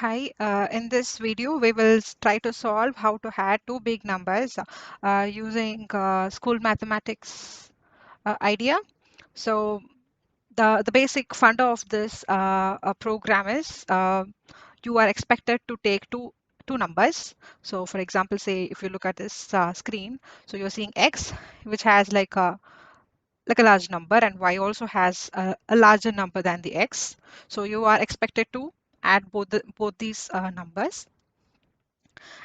Hi, in this video, we will try to solve how to add two big numbers using school mathematics idea. So the basic funda of this program is you are expected to take two numbers. So for example, say if you look at this screen, so you're seeing x, which has like a large number, and y also has a larger number than the x. So you are expected to add both these numbers,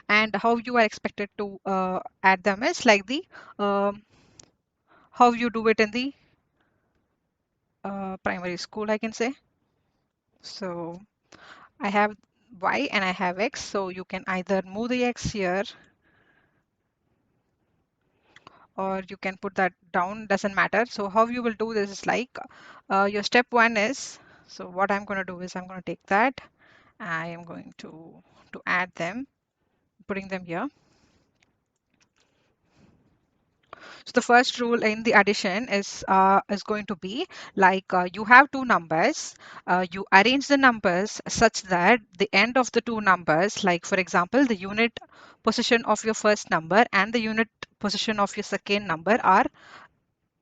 and how you are expected to add them is like the um, how you do it in the primary school, I can say. So I have y and I have x, so you can either move the x here or you can put that down, doesn't matter. So how you will do this is like your step one is, so what I'm going to do is I'm going to take that, I am going to add them, putting them here. So the first rule in the addition is going to be like you have two numbers. You arrange the numbers such that the end of the two numbers, like for example, the unit position of your first number and the unit position of your second number are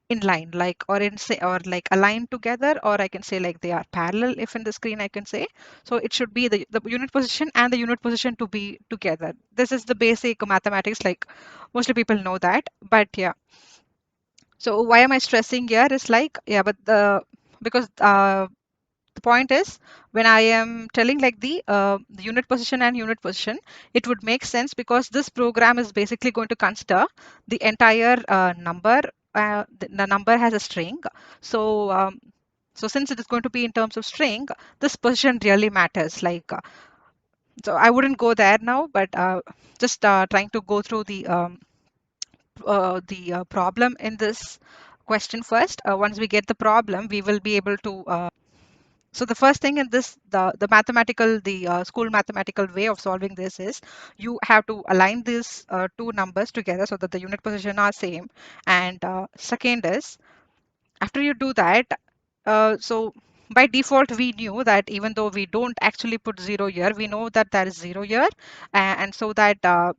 in line, like or in say or like aligned together, or I can say like they are parallel. If in the screen I can say, so it should be the unit position and the unit position to be together. This is the basic mathematics, like mostly people know that, but yeah. So why am I stressing here is like, yeah, but because the point is when I am telling like the unit position and unit position, it would make sense because this program is basically going to consider the entire number. The number has a string. So so since it is going to be in terms of string, this position really matters. Like so I wouldn't go there now, but just trying to go through the problem in this question first. Once we get the problem, we will be able to. So the first thing in this, the mathematical, the school mathematical way of solving this is you have to align these two numbers together so that the unit position are same. And second is after you do that, so by default we knew that even though we don't actually put zero here, we know that there is zero here, and so that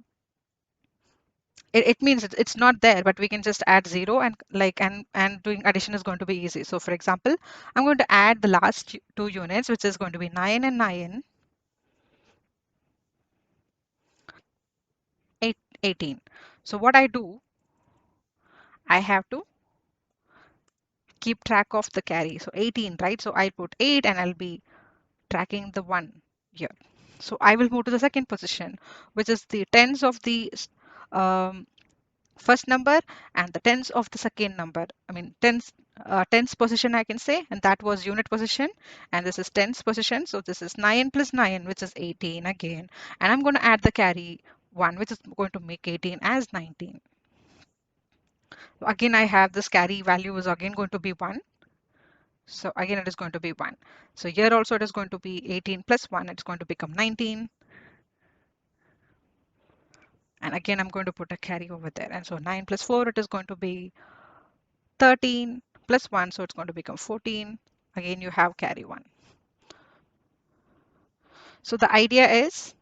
it means it's not there, but we can just add zero, and like and doing addition is going to be easy. So for example, I'm going to add the last two units, which is going to be 9 and 9, 8, 18. So what I do, I have to keep track of the carry. So 18, right? So I put 8 and I'll be tracking the 1 here. So I will move to the second position, which is the tens of the um, first number and the tens of the second number. I mean tens position I can say, and that was unit position, and this is tens position. So this is 9 plus 9, which is 18 again, and I'm going to add the carry 1, which is going to make 18 as 19. So again I have this carry value is again going to be 1. So again it is going to be 1. So here also it is going to be 18 plus 1, it's going to become 19. And again I'm going to put a carry over there, and so 9 plus 4, it is going to be 13 plus 1, so it's going to become 14. Again, you have carry 1. So the idea is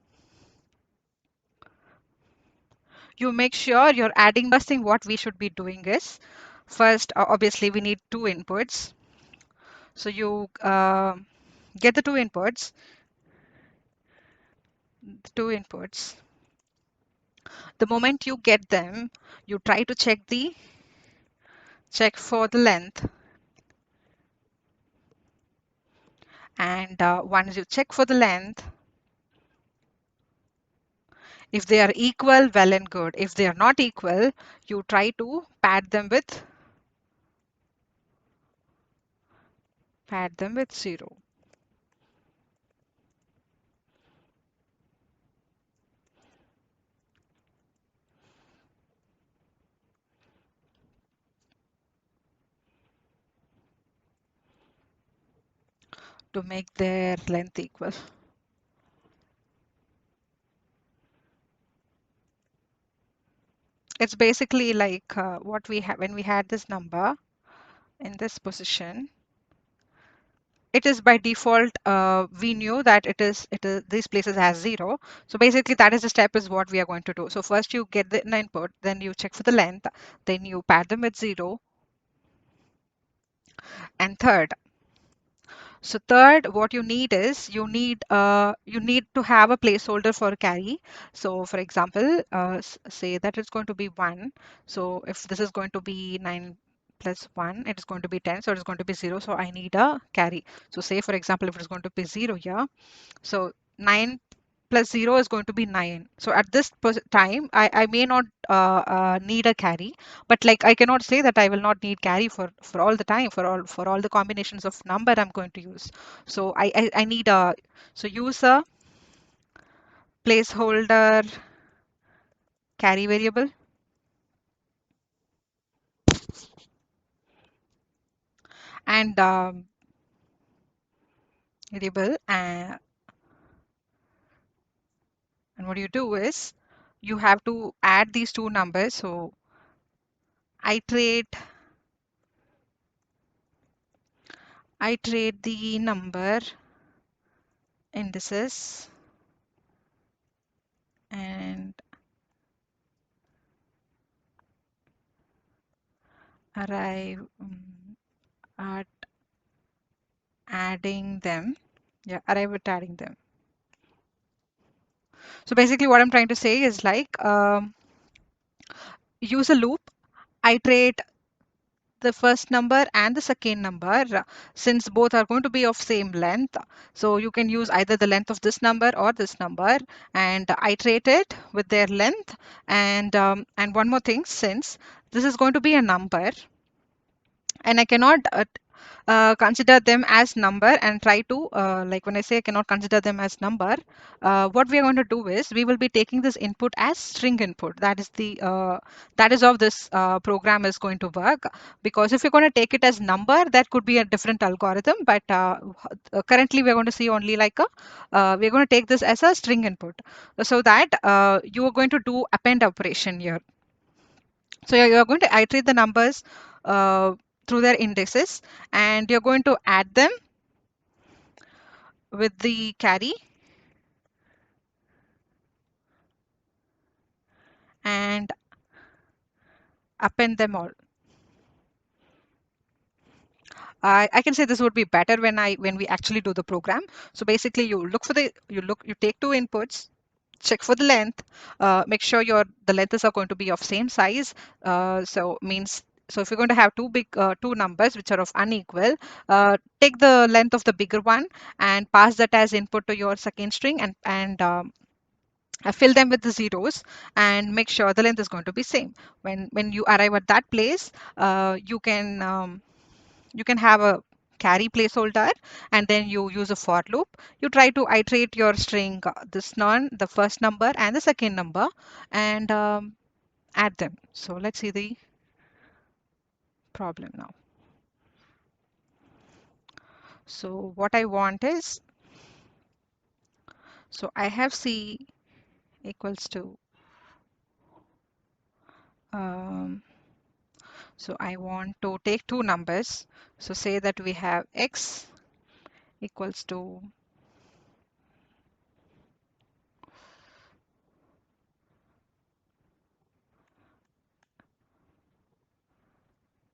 you make sure you're adding. First thing what we should be doing is first, obviously, we need two inputs. So you get the two inputs. The moment you get them, you try to check for the length. And once you check for the length, if they are equal, well and good. If they are not equal, you try to pad them with 0. To make their length equal. It's basically like what we have when we had this number in this position. it is by default, we knew that it is these places has 0. So basically that is the step is what we are going to do. So first you get the input, then you check for the length, then you pad them with 0. And third, what you need is you need to have a placeholder for carry. So for example, say that it's going to be 1. So if this is going to be 9 plus 1, it is going to be 10. So it is going to be 0. So I need a carry. So say for example, if it's going to be 0 here, so 9 plus 0 is going to be 9. So at this time, I may not need a carry, but like I cannot say that I will not need carry for all the time, for all the combinations of number I'm going to use. So I need a, so use a placeholder carry variable, and variable, and what you do is you have to add these two numbers. So iterate iterate the number indices and arrive at adding them. Yeah, arrive at adding them. So basically what I'm trying to say is like, use a loop, iterate the first number and the second number, since both are going to be of same length. So you can use either the length of this number or this number and iterate it with their length. And one more thing, since this is going to be a number and I cannot consider them as number and try to, like when I say I cannot consider them as number, what we are going to do is we will be taking this input as string input. That is how this program is going to work. Because if you're going to take it as number, that could be a different algorithm. But currently we're going to see only like a, we're going to take this as a string input, so that you are going to do append operation here. So you're going to iterate the numbers through their indices, and you're going to add them with the carry and append them all. I can say this would be better when we actually do the program. So basically, you take two inputs, check for the length, make sure the lengths are going to be of same size. So if you're going to have two numbers which are of unequal, take the length of the bigger one and pass that as input to your second string, and fill them with the zeros and make sure the length is going to be same. When you arrive at that place, you can have a carry placeholder, and then you use a for loop. You try to iterate your string, the first number and the second number, and add them. So let's see the problem now. So what I want is, so I have C equals to, um, so I want to take two numbers. So say that we have X equals to,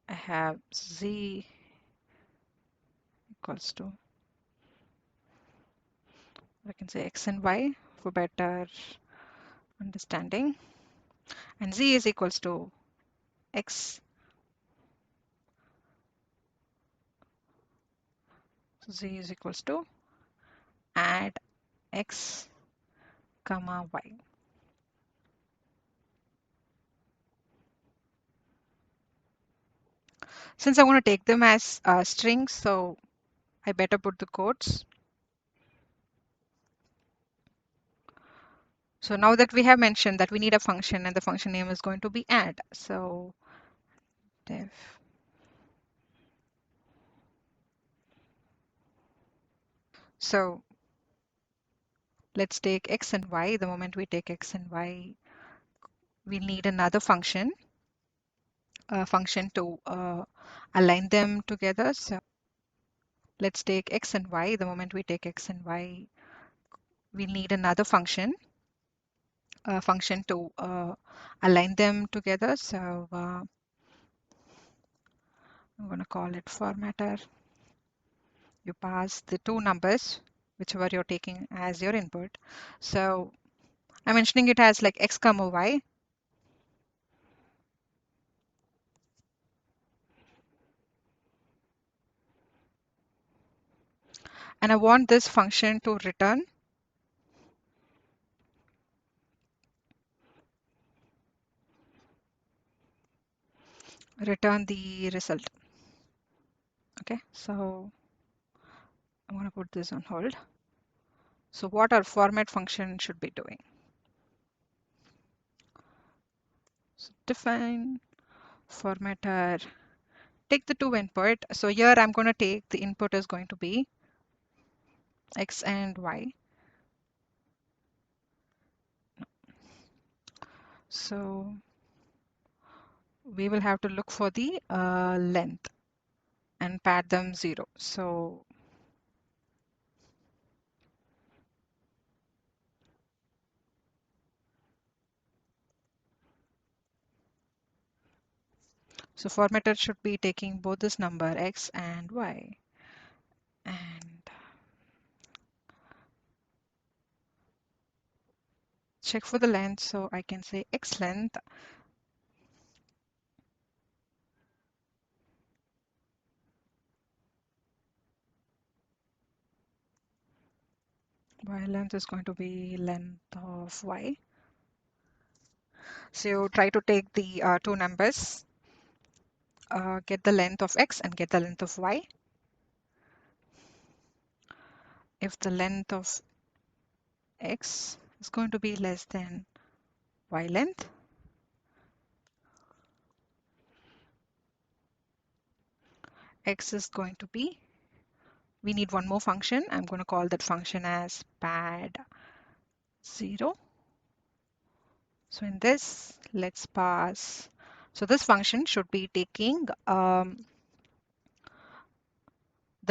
I have Z equals to, I can say X and Y for better understanding, and Z is equals to X. So Z is equals to add X comma Y. Since I want to take them as strings, so I better put the quotes. So now that we have mentioned that we need a function and the function name is going to be add. So def so let's take X and Y. The moment we take X and Y, we'll need another function, a function to align them together. So let's take x and y. The moment we take x and y, we need another function, to align them together. So I'm going to call it formatter. You pass the two numbers, whichever you're taking as your input. So I'm mentioning it as like x comma y. And I want this function to return the result. Okay, so I'm going to put this on hold. So what our format function should be doing? So define formatter, take the two input. So here I'm going to take the input is going to be x and y. So we will have to look for the length and pad them 0. So formatter should be taking both this number x and y, and check for the length. So I can say x length y length is going to be length of y. So you try to take the two numbers, get the length of x and get the length of y. If the length of x is going to be less than y length, x is going to be, we need one more function. I'm going to call that function as pad 0. So in this, let's pass. So this function should be taking the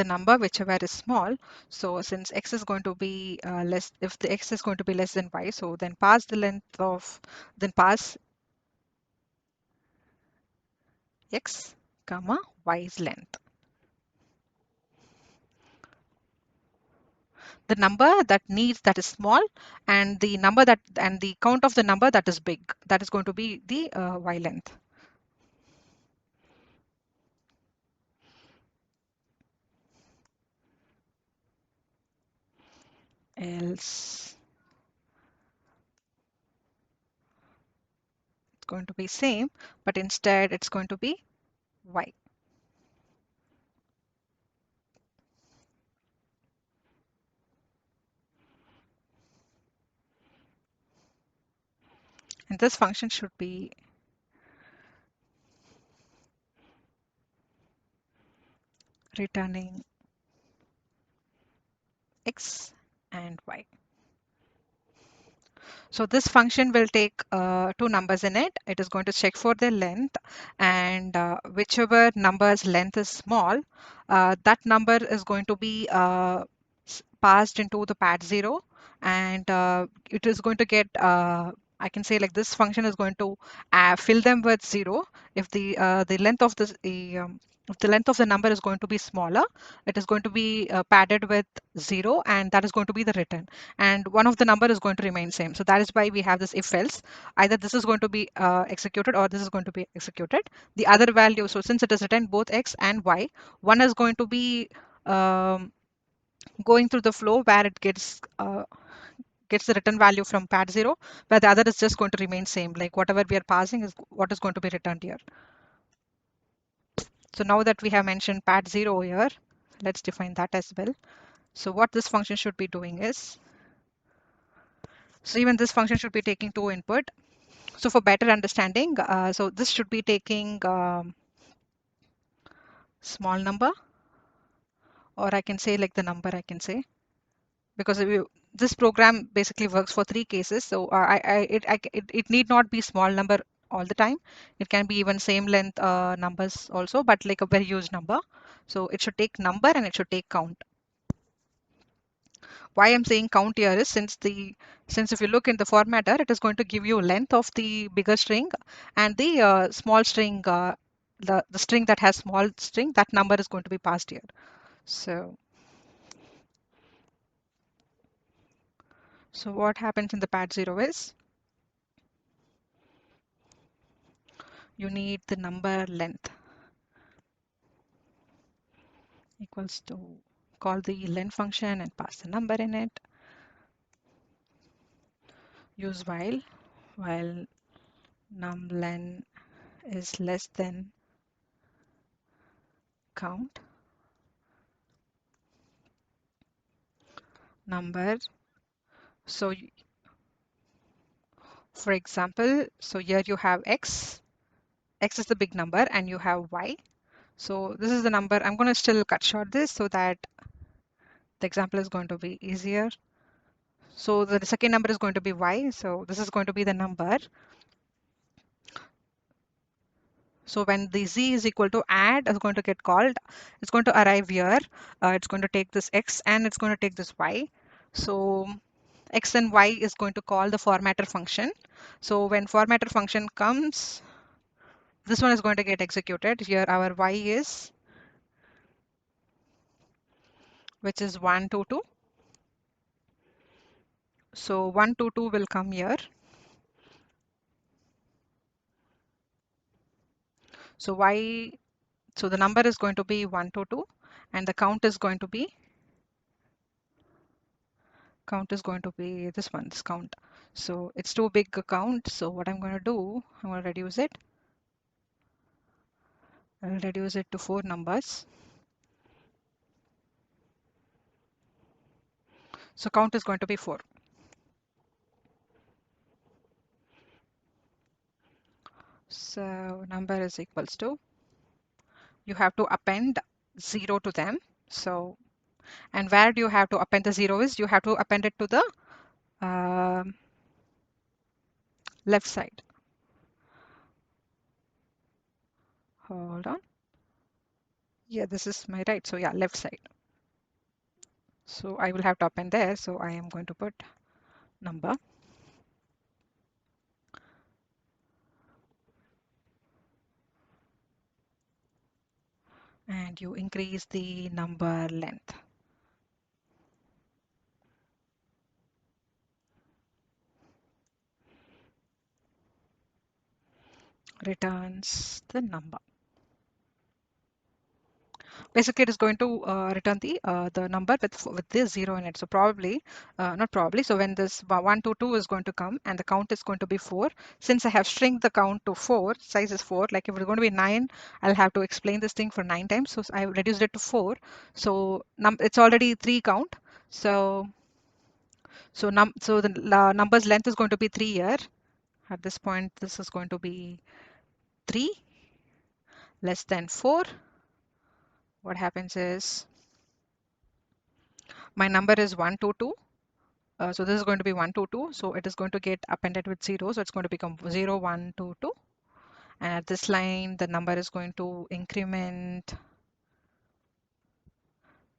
number whichever is small. So since x is going to be less, if the x is going to be less than y, so then pass the length of, then pass x comma y's length. The number that is small, and the number that, and the count of the number that is big, that is going to be the y length. Else it's going to be same, but instead it's going to be y. And this function should be returning x and y. So this function will take two numbers in it. It is going to check for their length, and whichever number's length is small, that number is going to be passed into the pad 0, and it is going to get, I can say like this function is going to fill them with 0. If the length of if the length of the number is going to be smaller, it is going to be padded with 0, and that is going to be the return, and one of the number is going to remain same. So that is why we have this if else. Either this is going to be executed or this is going to be executed. The other value, so since it is written both x and y, one is going to be um, going through the flow where it gets the return value from pad 0, where the other is just going to remain same, like whatever we are passing is what is going to be returned here. So now that we have mentioned pad 0 here, let's define that as well. So what this function should be doing is, so even this function should be taking two input. So for better understanding, so this should be taking small number, or I can say like the number I can say, because this program basically works for three cases. So it need not be small number all the time. It can be even same length numbers also, but like a very huge number. So it should take number and it should take count. Why I'm saying count here is since if you look in the formatter, it is going to give you length of the bigger string and the small string, the string that has small string, that number is going to be passed here. So what happens in the pad 0 is you need the number length equals to call the len function and pass the number in it. Use while numlen is less than count number. So for example, so here you have x is the big number and you have y. So this is the number. I'm going to still cut short this so that the example is going to be easier. So the second number is going to be y. So this is going to be the number. So when the z is equal to add is going to get called, it's going to arrive here. It's going to take this x and it's going to take this y. So x and y is going to call the formatter function. So when formatter function comes, this one is going to get executed. Here our y is, which is 1 to 2. So 1 to 2 will come here. So y, so the number is going to be 1 to 2 and the count is going to be this one, this count. So it's too big a count. So what I'm going to do, I'm going to reduce it. I'll reduce it to 4 numbers. So count is going to be 4. So number is equals to, you have to append 0 to them. So, and where do you have to append the 0 is, you have to append it to the left side. Hold on. Yeah, this is my right. So yeah, left side. So I will have to append there. So I am going to put number. And you increase the number length. Returns the number. Basically, it is going to return the number with this 0 in it. So probably, not probably. So when this 1 to 2 is going to come and the count is going to be 4, since I have shrink the count to 4, size is 4. Like if it's going to be 9, I'll have to explain this thing for 9 times. So I reduced it to 4. So it's already 3 count. So the number's length is going to be 3 here. At this point, this is going to be 3 less than 4. What happens is my number is 1 to 2. So this is going to be 1 to 2. So it is going to get appended with 0. So it's going to become 0, 1, 2, 2. And at this line, the number is going to increment.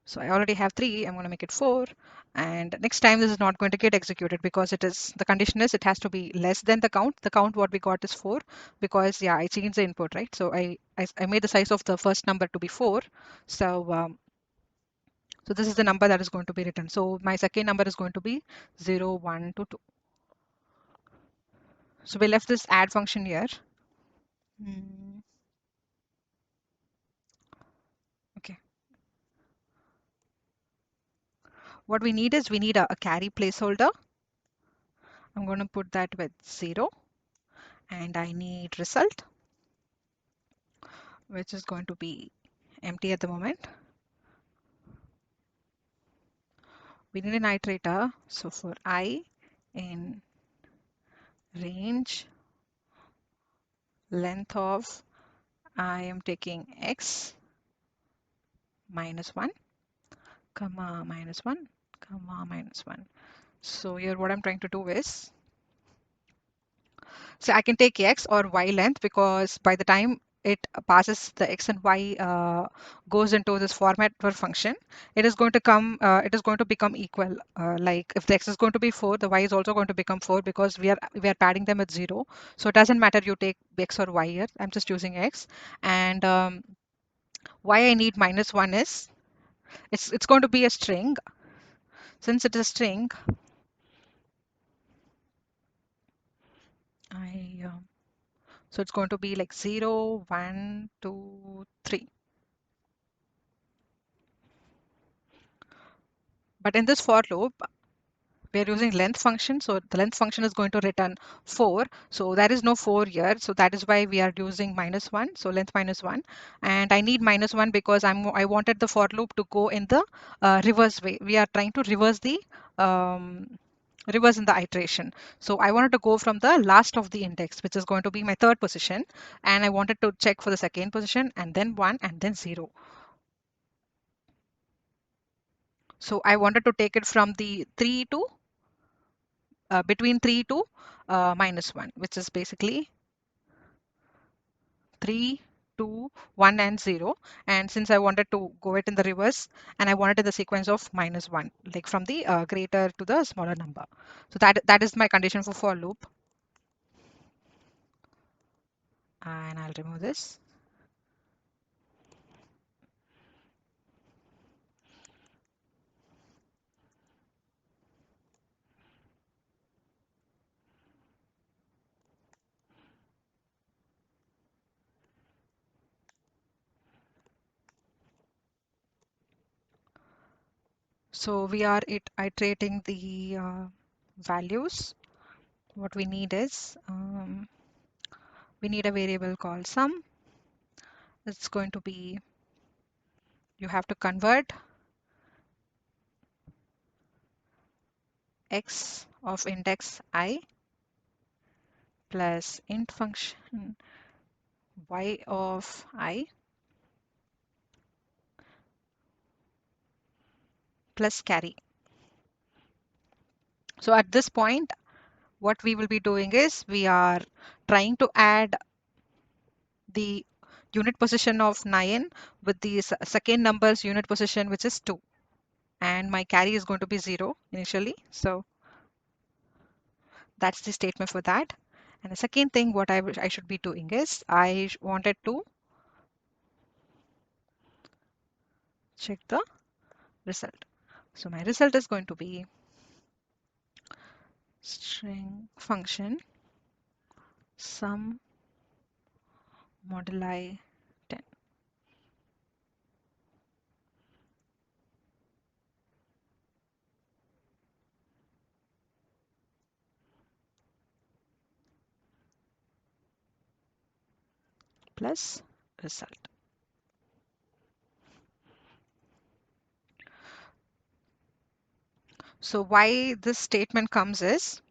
So I already have 3. I'm going to make it 4. And next time, this is not going to get executed because the condition is it has to be less than the count. The count what we got is 4 because, yeah, I changed the input, right? So I made the size of the first number to be 4. So this is the number that is going to be written. So my second number is going to be 0, 1 to 2. So we left this add function here. Okay. What we need is we need a carry placeholder. I'm going to put that with 0 and I need result, which is going to be empty at the moment. We need an iterator. So for I in range length of, I am taking x minus 1, comma minus 1, comma minus 1. So here what I'm trying to do is, So I can take x or y length, because by the time it passes the x and y goes into this formatter function, it is going to it is going to become equal. Like if the x is going to be 4, the y is also going to become 4, because we are padding them with 0. So it doesn't matter you take x or y here. I'm just using x. And why I need -1 is it's going to be a string. Since it is a string, I so it's going to be like 0, 1, 2, 3. But in this for loop, we are using length function, so the length function is going to return 4. So there is no 4 here, so that is why we are using -1. So length -1, and I need -1 because I wanted the for loop to go in the reverse way. We are trying to reverse in the iteration. So I wanted to go from the last of the index, which is going to be my third position, and I wanted to check for the second position, and then 1, and then 0. So I wanted to take it from the 3 to between 3 to -1, which is basically 3, 2, 1, and 0. And since I wanted to go it in the reverse, and I wanted in the sequence of -1, like from the greater to the smaller number. So that is my condition for loop. And I'll remove this. So we are iterating the values. What we need is we need a variable called sum. It's going to be, you have to convert x of index I plus int function y of I plus carry. So at this point, what we will be doing is we are trying to add the unit position of 9 with the second number's unit position, which is 2. And my carry is going to be 0 initially. So that's the statement for that. And the second thing what I should be doing is I wanted to check the result. So my result is going to be string function sum moduli 10 plus result. So why this statement comes is,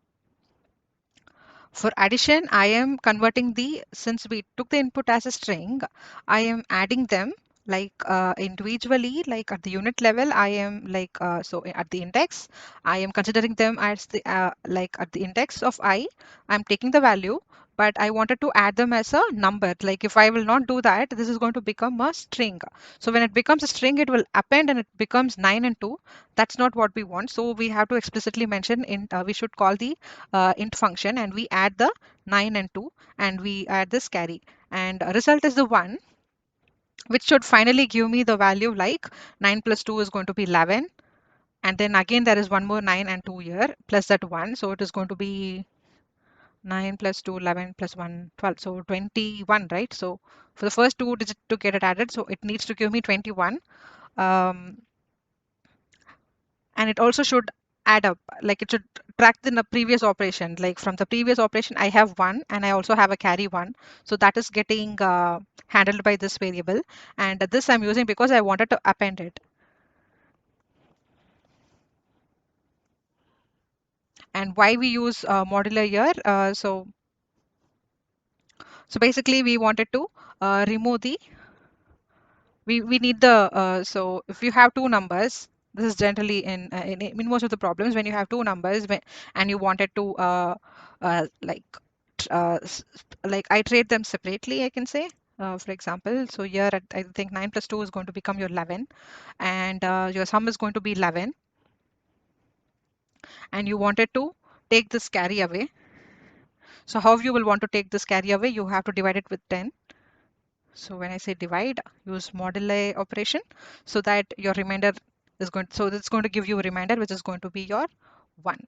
for addition, I am converting since we took the input as a string, I am adding them like individually, like at the unit level, I am like, so at the index, I am considering them as like at the index of I'm taking the value, but I wanted to add them as a number. Like if I will not do that, this is going to become a string. So when it becomes a string, it will append and it becomes 9 and 2. That's not what we want. So we have to explicitly mention we should call the int function, and we add the 9 and 2, and we add this carry, and result is the one which should finally give me the value like 9 plus 2 is going to be 11, and then again there is one more 9 and 2 here plus that 1, so it is going to be 9 plus 2 11 plus 1 12, so 21, right? So for the first two digits to get it added, so it needs to give me 21. And it also should add up, like it should track the previous operation, like from the previous operation I have 1 and I also have a carry 1, so that is getting handled by this variable, and this I'm using because I wanted to append it. And why we use modular here, so basically we wanted to remove the we need the so if you have two numbers, this is generally in most of the problems when you have two numbers and you wanted to like like iterate them separately, I can say. For example, so here I think 9 plus 2 is going to become your 11, and your sum is going to be 11, and you wanted to take this carry away. So how you will want to take this carry away? You have to divide it with 10. So when I say divide, use moduli operation so that your remainder is going, so it's going to give you a remainder which is going to be your 1.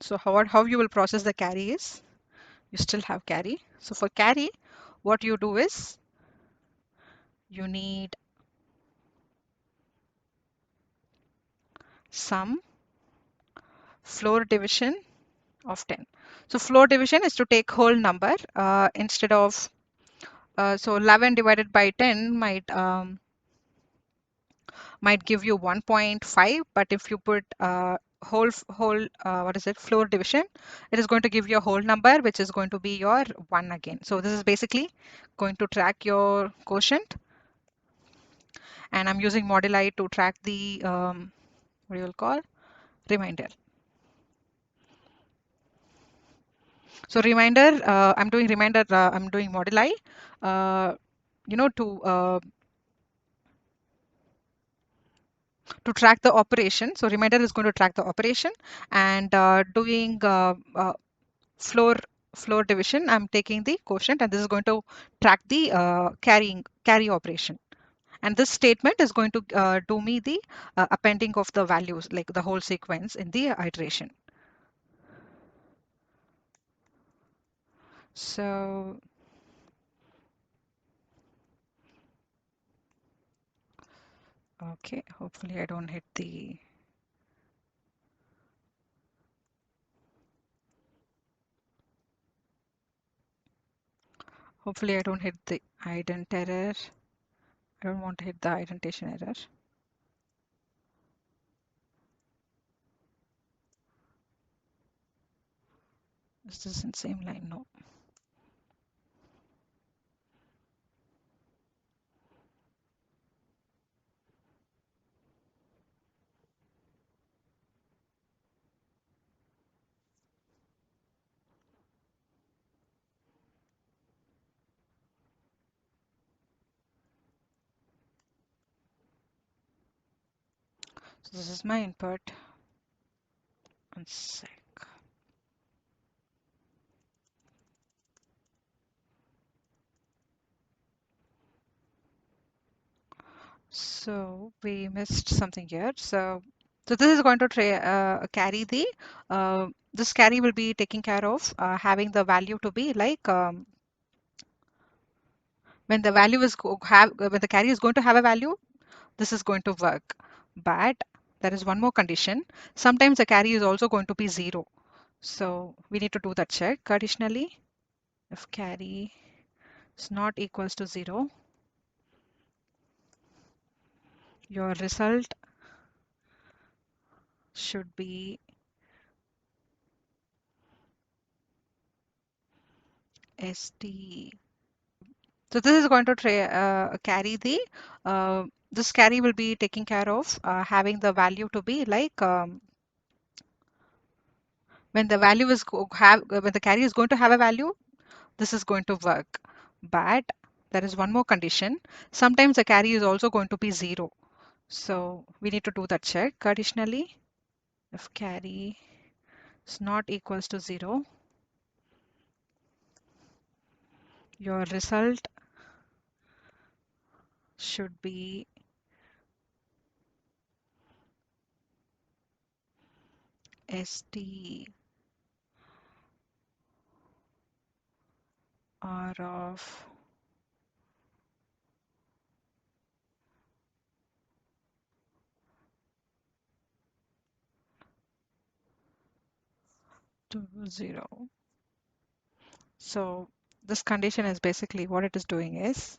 So how you will process the carry is, you still have carry. So for carry, what you do is you need sum floor division of 10. So floor division is to take whole number instead of, so 11 divided by 10 might give you 1.5, but if you put what is it, floor division, it is going to give you a whole number which is going to be your 1 again. So this is basically going to track your quotient, and I'm using moduli to track the what you will call remainder. So remainder, I'm doing remainder, I'm doing moduli, you know, to track the operation. So remainder is going to track the operation, and doing floor floor division, I'm taking the quotient, and this is going to track the carry operation. And this statement is going to do me the appending of the values, like the whole sequence in the iteration. So okay, hopefully I don't hit the, hopefully I don't hit the ident error. I don't want to hit the indentation error. Is this in same line? No. So this is my input. One sec. So we missed something here. So this is going to carry the, this carry will be taking care of having the value to be like, when the value is when the carry is going to have a value, this is going to work. But there is one more condition. Sometimes the carry is also going to be 0. So we need to do that check additionally. If carry is not equals to 0, your result should be ST. So this is going to carry the, this carry will be taking care of having the value to be like, when the value is when the carry is going to have a value, this is going to work. But there is one more condition. Sometimes the carry is also going to be 0. So we need to do that check additionally. If carry is not equals to 0, your result should be ST R of 2, 0. So this condition is basically what it is doing is,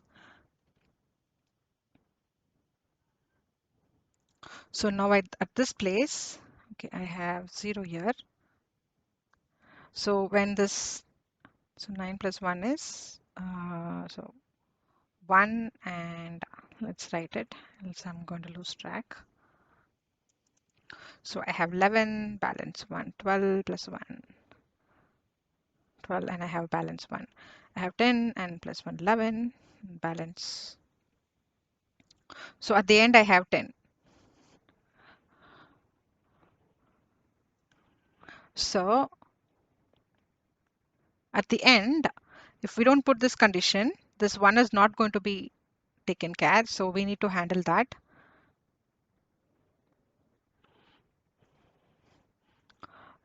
so now at this place, okay, I have 0 here. So when this, so 9 plus 1 is, so 1, and let's write it, else I'm going to lose track. So I have 11, balance 1, 12 plus 1, 12, and I have balance 1. I have 10 and plus 1, 11, balance. So at the end I have 10. So at the end, if we don't put this condition, this 1 is not going to be taken care. So we need to handle that.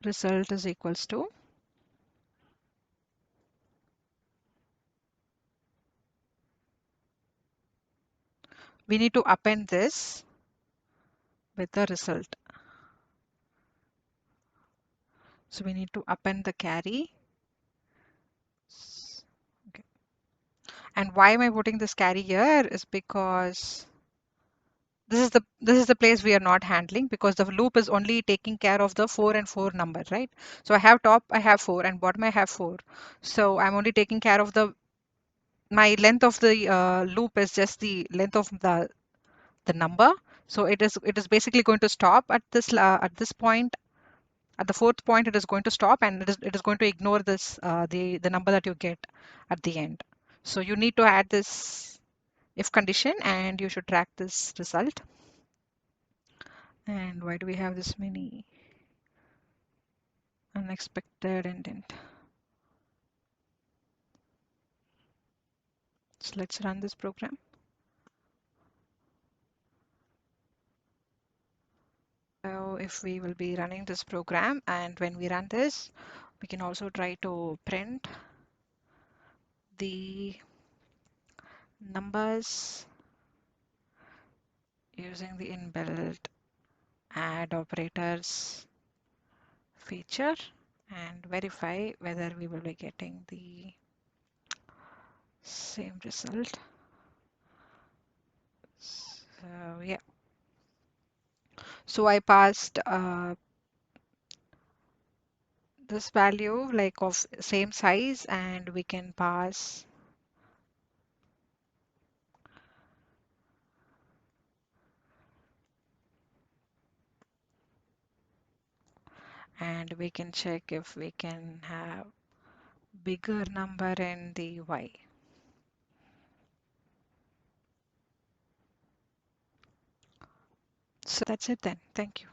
Result is equals to, we need to append this with the result. So we need to append the carry. Okay. And why am I putting this carry here is because this is the place we are not handling, because the loop is only taking care of the 4 and 4 number, right? So I have top, I have 4, and bottom I have 4. So I'm only taking care of my length of the loop is just the length of the number. So it is basically going to stop at this point. At the fourth point, it is going to stop, and it is going to ignore this the number that you get at the end. So you need to add this if condition, and you should track this result. And why do we have this many unexpected indent? So let's run this program. So if we will be running this program, and when we run this, we can also try to print the numbers using the inbuilt add operators feature and verify whether we will be getting the same result. So yeah, so I passed this value like of same size, and we can pass and we can check if we can have bigger number in the y. So that's it then. Thank you.